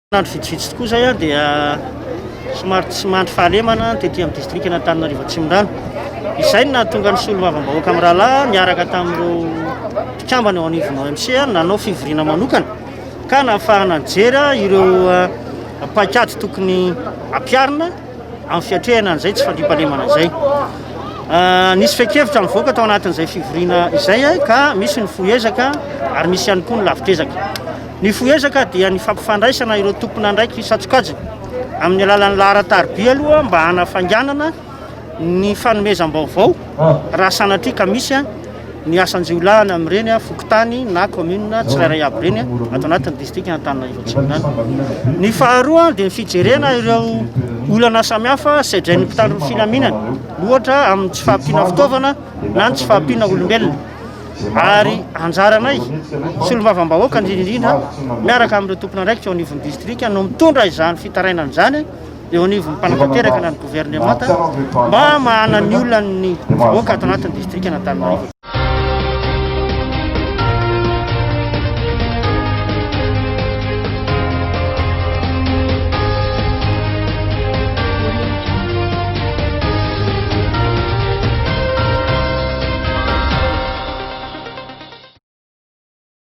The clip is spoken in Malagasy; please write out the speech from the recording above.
Nandro vitsivitsy tokoa zay a dia somary tsy mandry fahalemana tetỳ amin'ny district Antananarivo Atsimondrano. Izay no nahatonga ny solombavambahoaka amin'ny rahalahy niaraka tamin'ireo mpikambana ao anivon'ny OMC nanao fivoriana manokana ka nahafahana nijery ireo paikady tokony ampiarina amin'ny fiatrehana an'izay tsy fandriam-pahalemana izay. Nisy feikevitra mivoaka tao anatin'izay fivoriana izay ka misy ny foezaka ary misy ihany koa ny lavitrezaka. Ny foezaka dia ny fampifandraisana ireo tompona ndraiky satsokajina amin'ny alalan'ny laharan-taribia aloha mba hanafainganana ny fanomezam-baovao raha sanatria ka misy ny asan-jiolahana amin'ireny fokontany na commune tsirairay aby ireny ato anatin'ny district Antananarivo Atsimondrano. Ny faharoa dia ny fijerena ireo olana samihafa sedrain'ny mpitandro ny filaminana, ohatra amin'ny tsy fahampiana fitaovana na ny tsy fahampiana olombelona. Ary anjaranay solombavambahoaka indrindra miaraka amin'ireo tompona ndraiky eo anivon'ny district no mitondra izany fitarainana izany eo anivon'ny mpanatanteraka na ny gouvernemanta mba mahana ny olona ny vahoaka ato anatin'ny district Antananarivo.